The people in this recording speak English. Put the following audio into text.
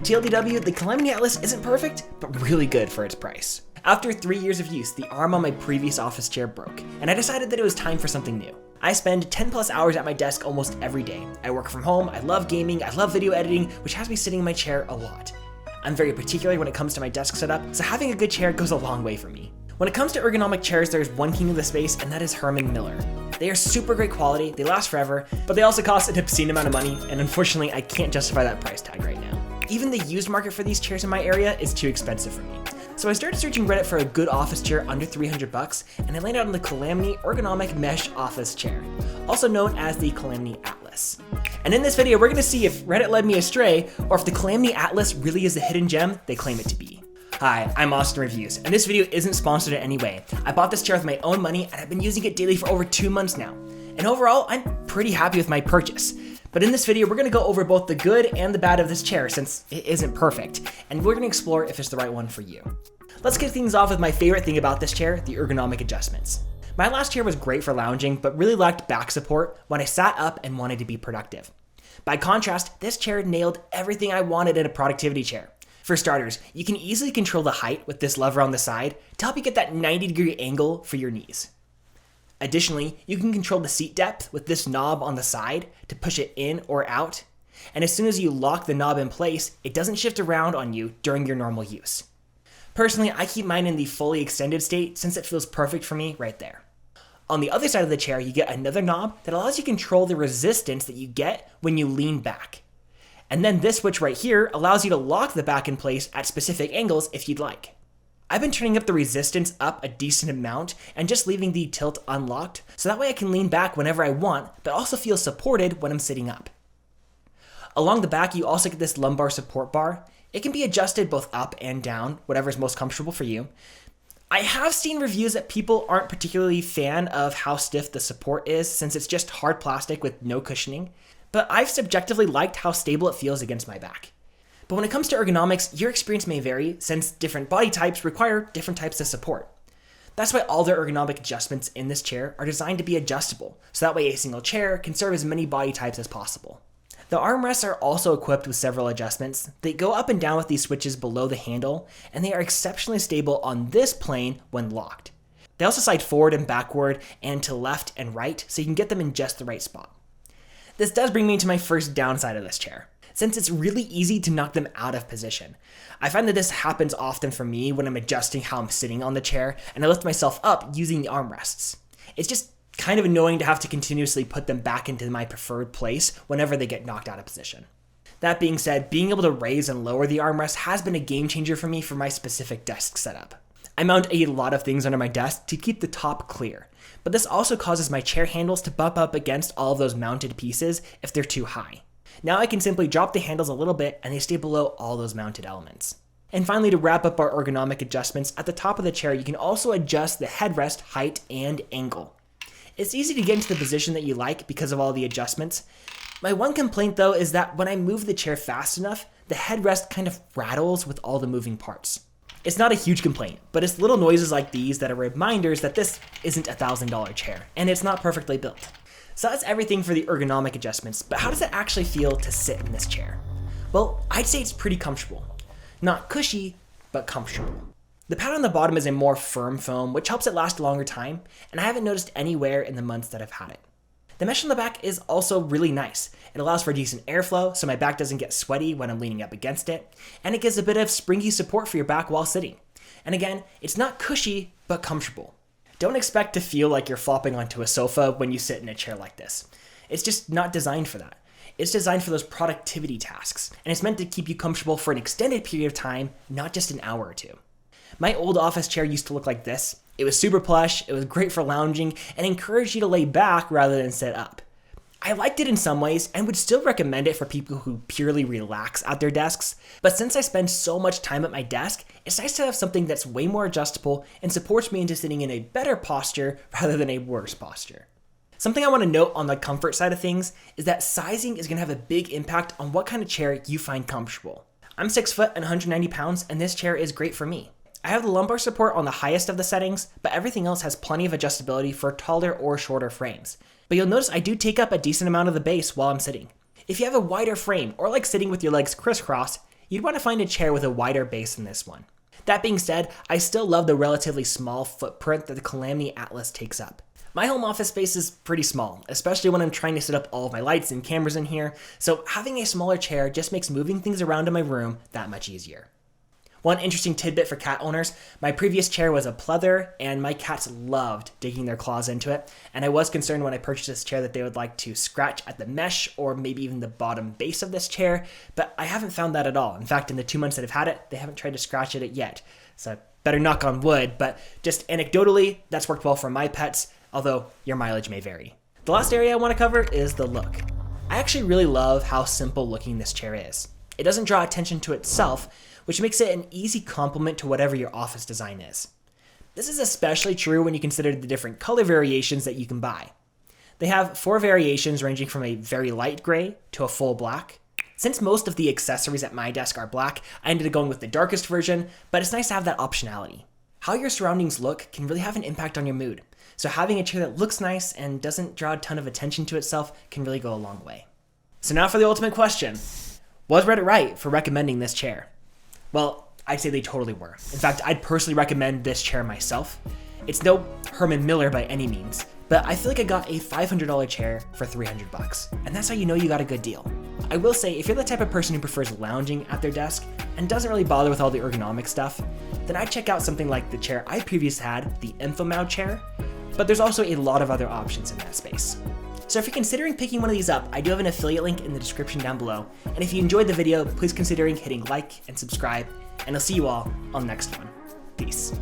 TLDW, the COLAMY Atlas isn't perfect, but really good for its price. After 3 years of use, the arm on my previous office chair broke, and I decided that it was time for something new. I spend 10 plus hours at my desk almost every day. I work from home, I love gaming, I love video editing, which has me sitting in my chair a lot. I'm very particular when it comes to my desk setup, so having a good chair goes a long way for me. When it comes to ergonomic chairs, there's one king of the space, and that is Herman Miller. They are super great quality, they last forever, but they also cost an obscene amount of money, and unfortunately I can't justify that price tag right now. Even the used market for these chairs in my area is too expensive for me. So I started searching Reddit for a good office chair under 300 bucks, and I landed on the COLAMY Ergonomic Mesh Office Chair, also known as the COLAMY Atlas. And in this video, we're gonna see if Reddit led me astray, or if the COLAMY Atlas really is the hidden gem they claim it to be. Hi, I'm Austin Reviews, and this video isn't sponsored in any way. I bought this chair with my own money, and I've been using it daily for over 2 months now. And overall, I'm pretty happy with my purchase. But in this video, we're gonna go over both the good and the bad of this chair, since it isn't perfect, and we're gonna explore if it's the right one for you. Let's kick things off with my favorite thing about this chair, the ergonomic adjustments. My last chair was great for lounging, but really lacked back support when I sat up and wanted to be productive. By contrast, this chair nailed everything I wanted in a productivity chair. For starters, you can easily control the height with this lever on the side to help you get that 90-degree angle for your knees. Additionally, you can control the seat depth with this knob on the side to push it in or out, and as soon as you lock the knob in place, it doesn't shift around on you during your normal use. Personally, I keep mine in the fully extended state since it feels perfect for me right there. On the other side of the chair, you get another knob that allows you to control the resistance that you get when you lean back. And then this switch right here allows you to lock the back in place at specific angles if you'd like. I've been turning up the resistance up a decent amount and just leaving the tilt unlocked, so that way I can lean back whenever I want, but also feel supported when I'm sitting up. Along the back, you also get this lumbar support bar. It can be adjusted both up and down, whatever is most comfortable for you. I have seen reviews that people aren't particularly fan of how stiff the support is since it's just hard plastic with no cushioning, but I've subjectively liked how stable it feels against my back. But when it comes to ergonomics, your experience may vary since different body types require different types of support. That's why all the ergonomic adjustments in this chair are designed to be adjustable, so that way a single chair can serve as many body types as possible. The armrests are also equipped with several adjustments. They go up and down with these switches below the handle, and they are exceptionally stable on this plane when locked. They also slide forward and backward and to left and right, so you can get them in just the right spot. This does bring me to my first downside of this chair, since it's really easy to knock them out of position. I find that this happens often for me when I'm adjusting how I'm sitting on the chair, and I lift myself up using the armrests. It's just kind of annoying to have to continuously put them back into my preferred place whenever they get knocked out of position. That being said, being able to raise and lower the armrest has been a game changer for me for my specific desk setup. I mount a lot of things under my desk to keep the top clear, but this also causes my chair handles to bump up against all of those mounted pieces if they're too high. Now I can simply drop the handles a little bit and they stay below all those mounted elements. And finally, to wrap up our ergonomic adjustments, at the top of the chair you can also adjust the headrest height and angle. It's easy to get into the position that you like because of all the adjustments. My one complaint though is that when I move the chair fast enough, the headrest kind of rattles with all the moving parts. It's not a huge complaint, but it's little noises like these that are reminders that this isn't a $1,000 chair, and it's not perfectly built. So that's everything for the ergonomic adjustments, but how does it actually feel to sit in this chair? Well, I'd say it's pretty comfortable. Not cushy, but comfortable. The pad on the bottom is a more firm foam, which helps it last a longer time, and I haven't noticed any wear in the months that I've had it. The mesh on the back is also really nice. It allows for decent airflow, so my back doesn't get sweaty when I'm leaning up against it, and it gives a bit of springy support for your back while sitting. And again, it's not cushy, but comfortable. Don't expect to feel like you're flopping onto a sofa when you sit in a chair like this. It's just not designed for that. It's designed for those productivity tasks, and it's meant to keep you comfortable for an extended period of time, not just an hour or two. My old office chair used to look like this. It was super plush, it was great for lounging, and encouraged you to lay back rather than sit up. I liked it in some ways and would still recommend it for people who purely relax at their desks, but since I spend so much time at my desk, it's nice to have something that's way more adjustable and supports me into sitting in a better posture rather than a worse posture. Something I want to note on the comfort side of things is that sizing is going to have a big impact on what kind of chair you find comfortable. I'm 6 foot and 190 pounds, and this chair is great for me. I have the lumbar support on the highest of the settings, but everything else has plenty of adjustability for taller or shorter frames. But you'll notice I do take up a decent amount of the base while I'm sitting. If you have a wider frame or like sitting with your legs crisscross, you'd want to find a chair with a wider base than this one. That being said, I still love the relatively small footprint that the COLAMY Atlas takes up. My home office space is pretty small, especially when I'm trying to set up all of my lights and cameras in here, so having a smaller chair just makes moving things around in my room that much easier. One interesting tidbit for cat owners, my previous chair was a pleather and my cats loved digging their claws into it, and I was concerned when I purchased this chair that they would like to scratch at the mesh or maybe even the bottom base of this chair, but I haven't found that at all. In fact, in the 2 months that I've had it, they haven't tried to scratch at it yet, so better knock on wood, but just anecdotally, that's worked well for my pets, although your mileage may vary. The last area I want to cover is the look. I actually really love how simple looking this chair is. It doesn't draw attention to itself, which makes it an easy complement to whatever your office design is. This is especially true when you consider the different color variations that you can buy. They have 4 variations ranging from a very light gray to a full black. Since most of the accessories at my desk are black, I ended up going with the darkest version, but it's nice to have that optionality. How your surroundings look can really have an impact on your mood, so having a chair that looks nice and doesn't draw a ton of attention to itself can really go a long way. So now for the ultimate question. Was Reddit right for recommending this chair? Well, I'd say they totally were. In fact, I'd personally recommend this chair myself. It's no Herman Miller by any means, but I feel like I got a $500 chair for $300, and that's how you know you got a good deal. I will say, if you're the type of person who prefers lounging at their desk and doesn't really bother with all the ergonomic stuff, then I'd check out something like the chair I previously had, the InfoMow chair, but there's also a lot of other options in that space. So if you're considering picking one of these up, I do have an affiliate link in the description down below. And if you enjoyed the video, please consider hitting like and subscribe, and I'll see you all on the next one. Peace.